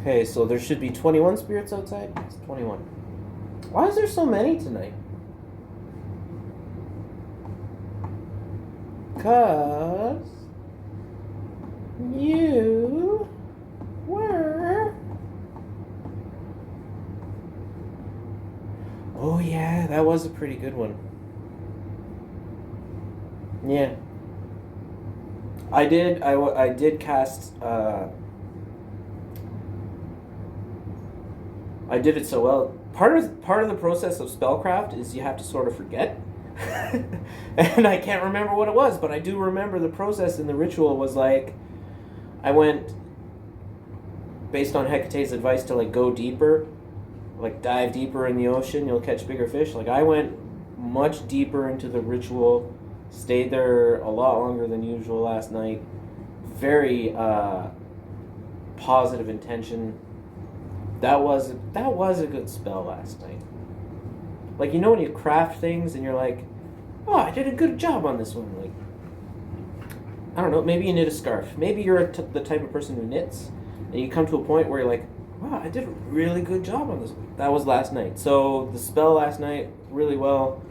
Okay, so there should be 21 spirits outside? It's 21. Why is there so many tonight? Because you were... Oh yeah, that was a pretty good one. Yeah. I did cast, I did it so well. Part of the process of spellcraft is you have to sort of forget. And I can't remember what it was, but I do remember the process in the ritual was like, I went, based on Hecate's advice, to like go deeper, like dive deeper in the ocean, you'll catch bigger fish. Like I went much deeper into the ritual, stayed there a lot longer than usual last night. Very positive intention. That was a good spell last night. Like, you know when you craft things and you're like, oh, I did a good job on this one. Like, I don't know, maybe you knit a scarf. Maybe you're the type of person who knits, and you come to a point where you're like, wow, I did a really good job on this one. That was last night. So the spell last night, really well.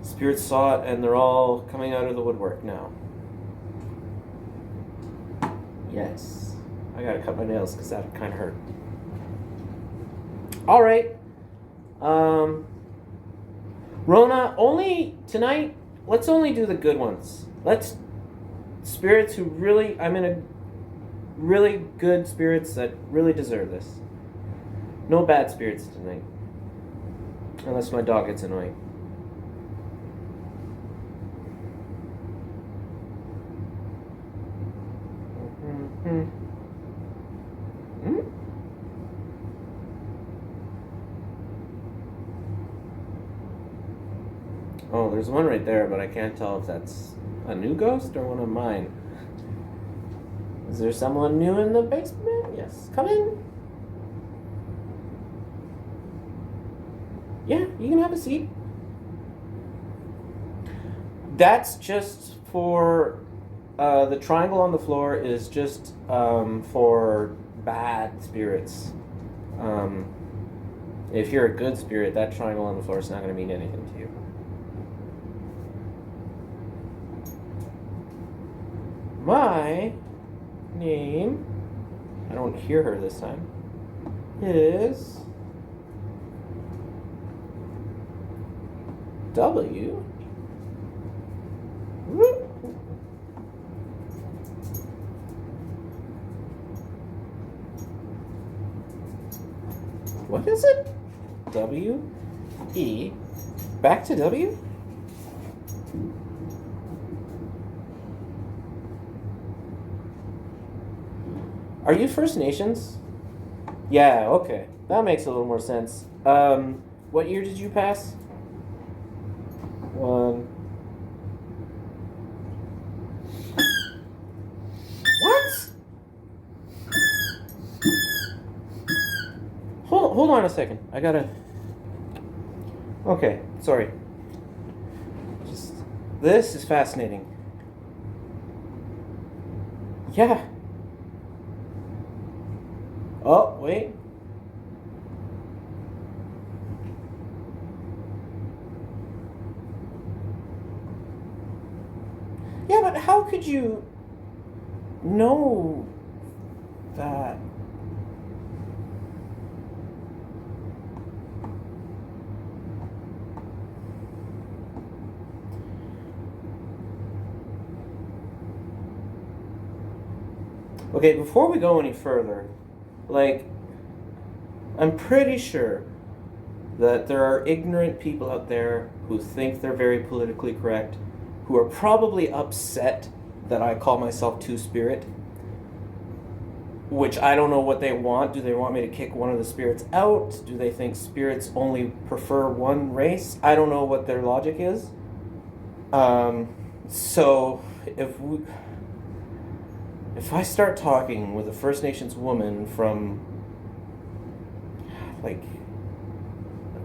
Spirits saw it, and they're all coming out of the woodwork now. Yes. I gotta cut my nails because that kind of hurt. All right. Rona, only tonight, let's only do the good ones. Let's, spirits who really, I'm in a really good spirits that really deserve this. No bad spirits tonight. Unless my dog gets annoying. Oh, there's one right there, but I can't tell if that's a new ghost or one of mine. Is there someone new in the basement? Yes, come in. Yeah, you can have a seat. That's just for, the triangle on the floor is just for bad spirits. If you're a good spirit, that triangle on the floor is not going to mean anything to you. My name, I don't hear her this time, is W. What is it? W, E, back to W? Are you First Nations? Yeah, okay. That makes a little more sense. What year did you pass? One. What? Hold on a second. I gotta... Okay, sorry. This is fascinating. Yeah. Oh, wait. Yeah, but how could you know that? Okay, before we go any further, like, I'm pretty sure that there are ignorant people out there who think they're very politically correct, who are probably upset that I call myself 2spirit, which I don't know what they want. Do they want me to kick one of the spirits out? Do they think spirits only prefer one race? I don't know what their logic is. So if I start talking with a First Nations woman from, like,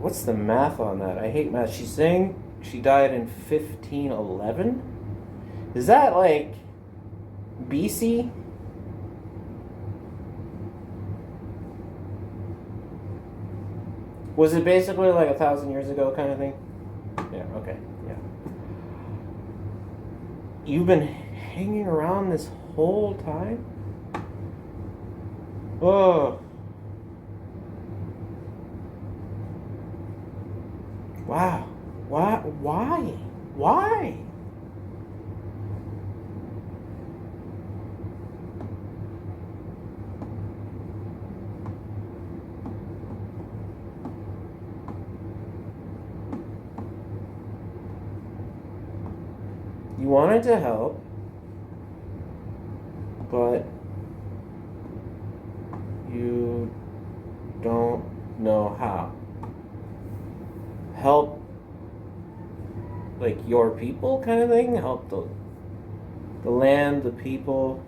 what's the math on that? I hate math. She's saying she died in 1511? Is that like BC? Was it basically like 1,000 years ago kind of thing? Yeah, okay, yeah. You've been hanging around this whole time? Oh. Wow. Why? Why? You wanted to help, but you don't know how. Help, like, your people kind of thing? Help the land, the people.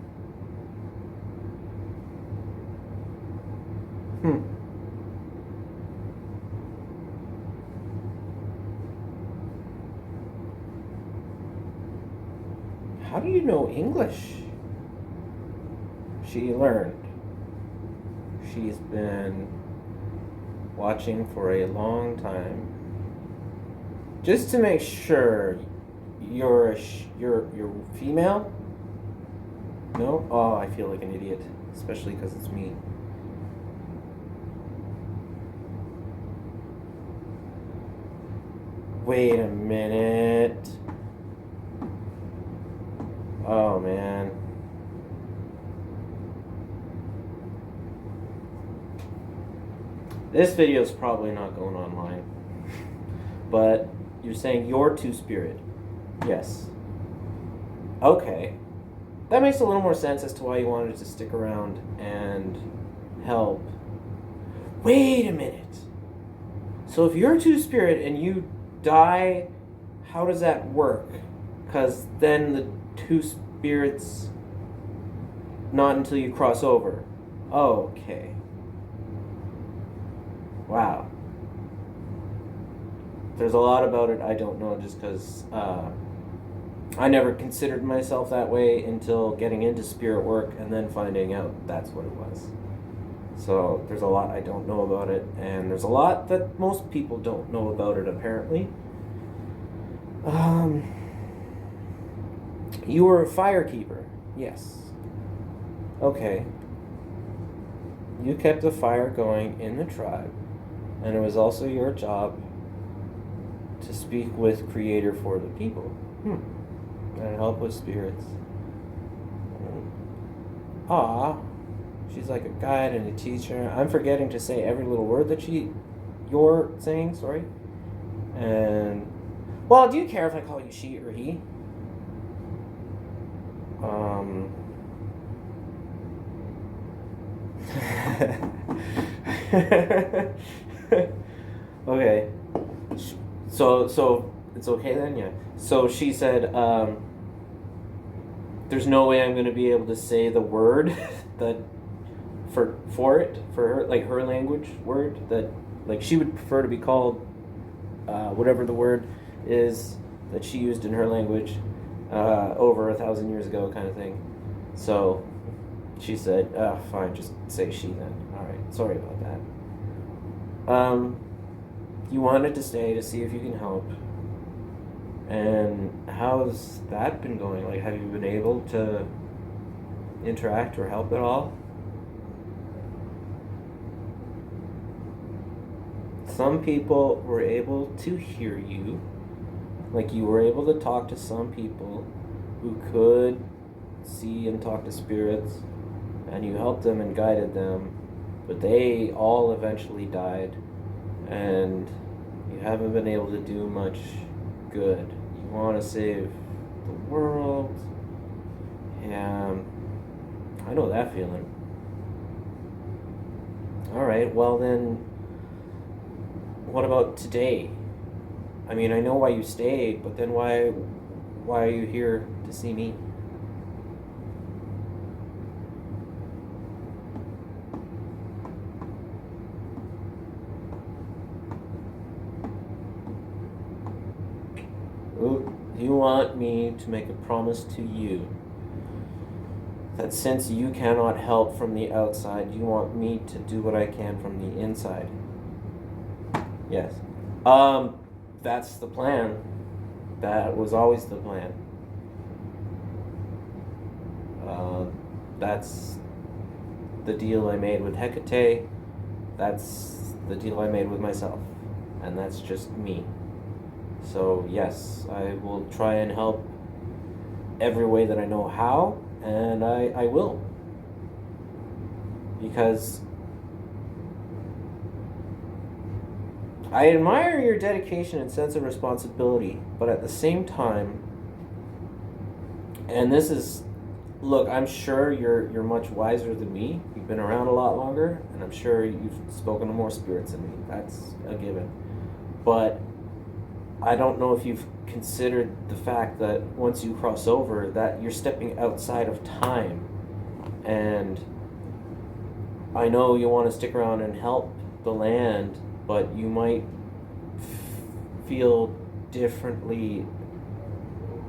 How do you know English? She learned. She's been watching for a long time. Just to make sure, you're female? No? Oh, I feel like an idiot, especially because it's me. Wait a minute. Oh, man. This video is probably not going online. But you're saying you're 2spirit. Yes. Okay. That makes a little more sense as to why you wanted to stick around and help. Wait a minute. So if you're 2spirit and you die, how does that work? Because then the 2 spirits, not until you cross over. Okay. Wow. There's a lot about it I don't know, just because I never considered myself that way until getting into spirit work and then finding out that's what it was. So there's a lot I don't know about it, and there's a lot that most people don't know about it, apparently. You were a firekeeper. Yes. Okay. You kept the fire going in the tribe, and it was also your job to speak with Creator for the people. And help with spirits. She's like a guide and a teacher. I'm forgetting to say every little word that you're saying, sorry. And, well, do you care if I call you she or he? Okay. So it's okay then, yeah. So she said, there's no way I'm going to be able to say the word that for her, like her language word, that like she would prefer to be called whatever the word is that she used in her language over 1,000 years ago, kind of thing. So she said, fine, just say she then. All right, sorry about that. You wanted to stay to see if you can help. And how's that been going? Like, have you been able to interact or help at all? Some people were able to hear you. Like, you were able to talk to some people who could see and talk to spirits, and you helped them and guided them, but they all eventually died, and you haven't been able to do much good. You want to save the world. Yeah, I know that feeling. Alright, well then, what about today? I mean, I know why you stayed, but then why are you here to see me? You want me to make a promise to you that since you cannot help from the outside, you want me to do what I can from the inside. Yes. That's the plan. That was always the plan. That's the deal I made with Hecate. That's the deal I made with myself. And that's just me. So, yes, I will try and help every way that I know how, and I will. Because I admire your dedication and sense of responsibility, but at the same time, and this is, look, I'm sure you're much wiser than me. You've been around a lot longer, and I'm sure you've spoken to more spirits than me. That's a given. But I don't know if you've considered the fact that once you cross over, that you're stepping outside of time. And I know you want to stick around and help the land, but you might feel differently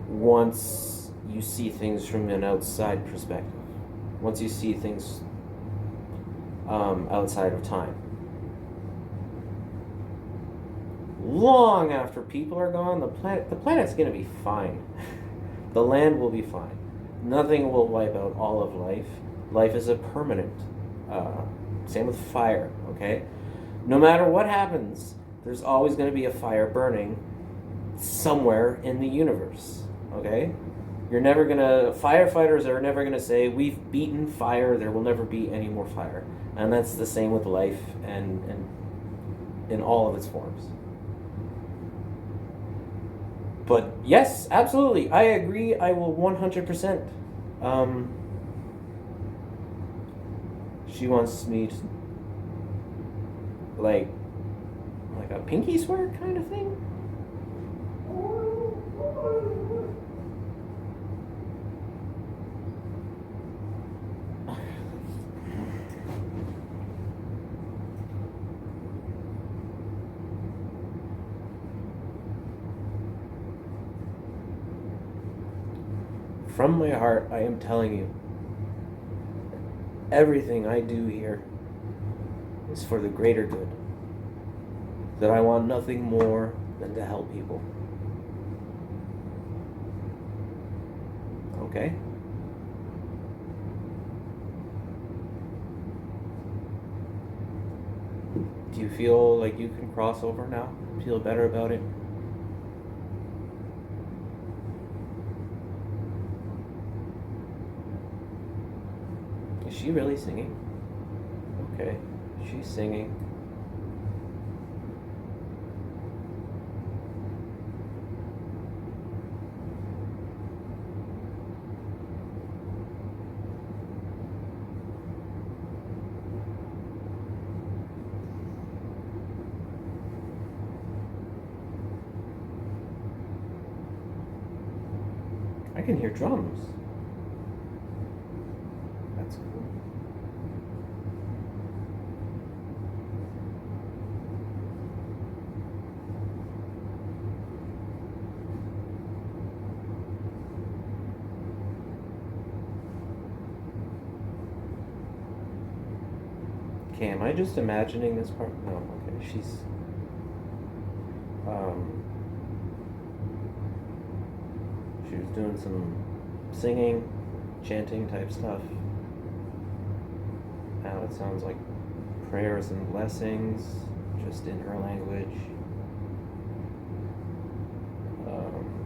once you see things from an outside perspective. Once you see things outside of time. Long after people are gone, the planet's going to be fine. The land will be fine. Nothing will wipe out all of life. Life is a permanent. Same with fire, okay? No matter what happens, there's always going to be a fire burning somewhere in the universe, okay? Firefighters are never going to say, we've beaten fire, there will never be any more fire. And that's the same with life and in all of its forms. But yes, absolutely, I agree. I will 100%. She wants me to, like a pinky swear kind of thing. From my heart, I am telling you, everything I do here is for the greater good. That I want nothing more than to help people. Okay? Do you feel like you can cross over now? Feel better about it? Is she really singing? Okay, she's singing. I can hear drums. That's cool. Okay, am I just imagining this part? No, okay, she's she was doing some singing, chanting type stuff. Now it sounds like prayers and blessings, just in her language.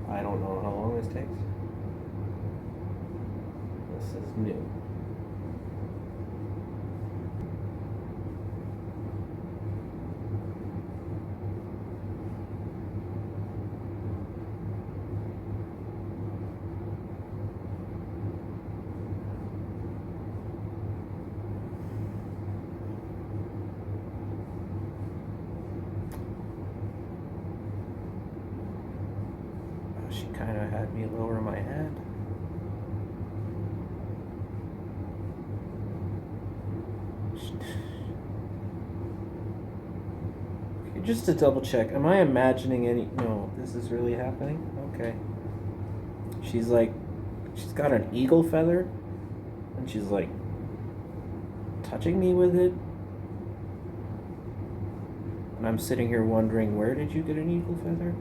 I don't know how long this takes. This is new. She kind of had me lower my head. Okay, just to double check, am I imagining any... No, this is really happening? Okay. She's got an eagle feather, and she's like touching me with it. And I'm sitting here wondering, where did you get an eagle feather?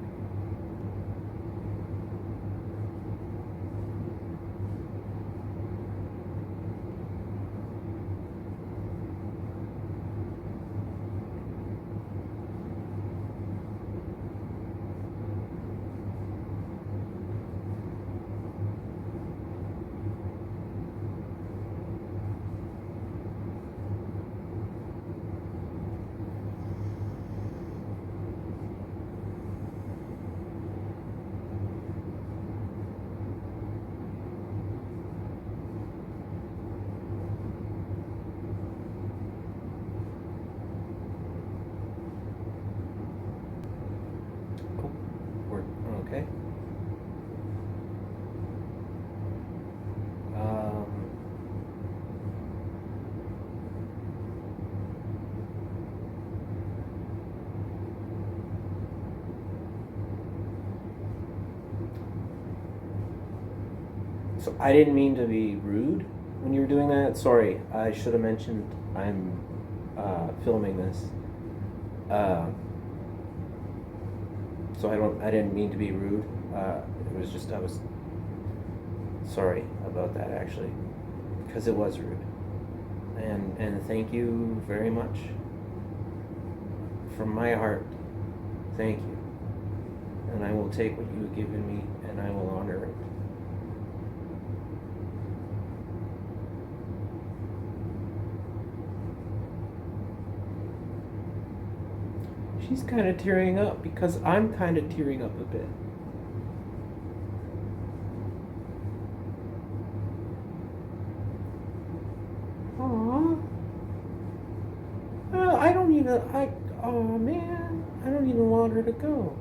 Okay. So I didn't mean to be rude when you were doing that. Sorry, I should have mentioned I'm filming this. So I didn't mean to be rude. It was just I was sorry about that actually, because it was rude. And thank you very much. From my heart, thank you. And I will take what you have given me and I will honor it. She's kind of tearing up because I'm kind of tearing up a bit. Aww. Oh man, I don't even want her to go.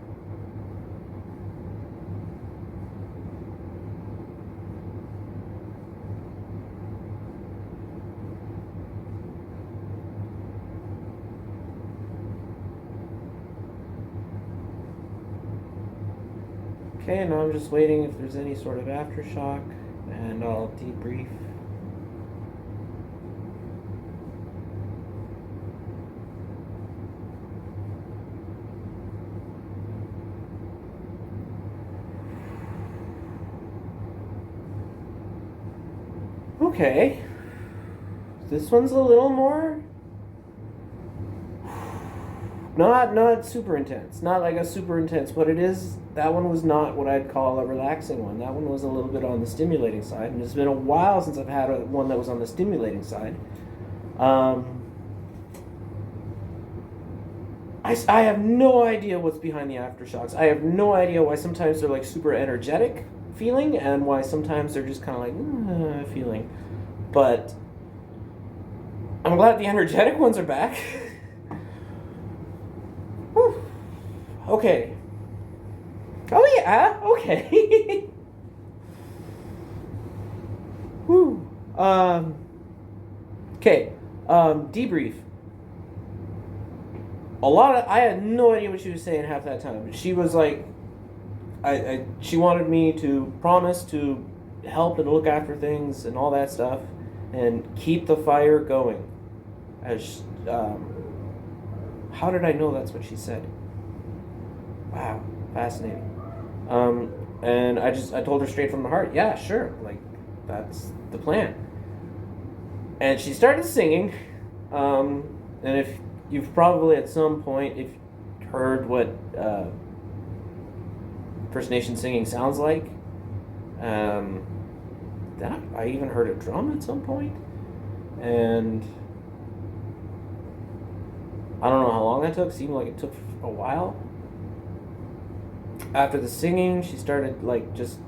Okay, now I'm just waiting if there's any sort of aftershock, and I'll debrief. Okay, this one's a little more not super intense, not like a super intense, but it is. That one was not what I'd call a relaxing one. That one was a little bit on the stimulating side, and it's been a while since I've had one that was on the stimulating side. I have no idea what's behind the aftershocks. I have no idea why sometimes they're like super energetic feeling and why sometimes they're just kind of like feeling. But I'm glad the energetic ones are back. Whew. Okay. Oh yeah, okay. Whew. Okay. Debrief. I had no idea what she was saying half that time. She was like, she wanted me to promise to help and look after things and all that stuff, and keep the fire going. How did I know that's what she said? Wow, fascinating. And I told her straight from the heart, yeah, sure, like that's the plan. And she started singing, and if you've probably at some point, if you've heard what First Nation singing sounds like, that I even heard a drum at some point, and I don't know how long that took. Seemed like it took a while. After the singing, she started like just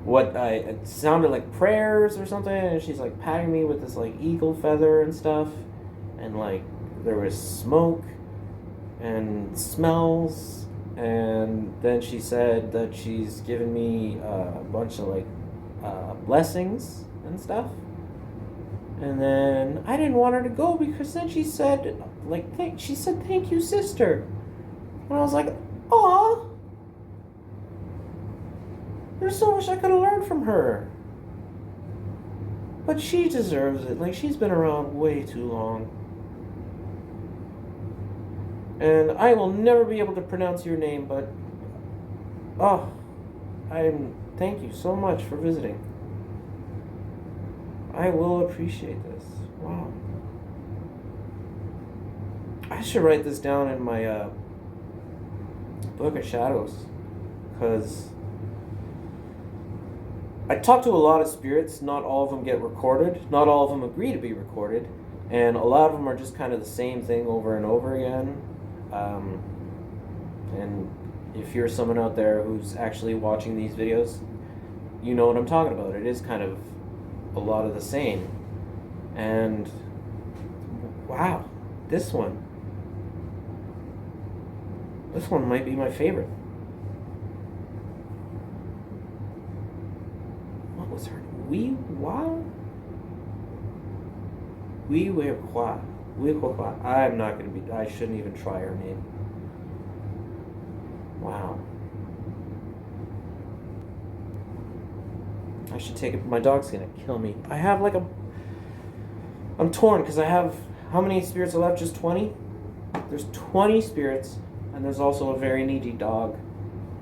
it sounded like prayers or something, and she's like patting me with this like eagle feather and stuff, and like there was smoke and smells, and then she said that she's given me a bunch of like blessings and stuff, and then I didn't want her to go because then she said thank you, sister, and I was like, aw, there's so much I could have learned from her. But she deserves it. Like, she's been around way too long. And I will never be able to pronounce your name, but thank you so much for visiting. I will appreciate this. Wow. I should write this down in my book of shadows, because I talk to a lot of spirits. Not all of them get recorded. Not all of them agree to be recorded. And a lot of them are just kind of the same thing over and over again. And if you're someone out there who's actually watching these videos, you know what I'm talking about. It is kind of a lot of the same. And wow, this one might be my favorite. What was her name? I'm not going to be, I shouldn't even try her name. Wow. I should take it. My dog's going to kill me. I have I'm torn because I have, how many spirits are left? Just 20? There's 20 spirits, and there's also a very needy dog.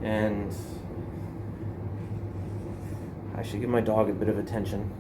And I should give my dog a bit of attention.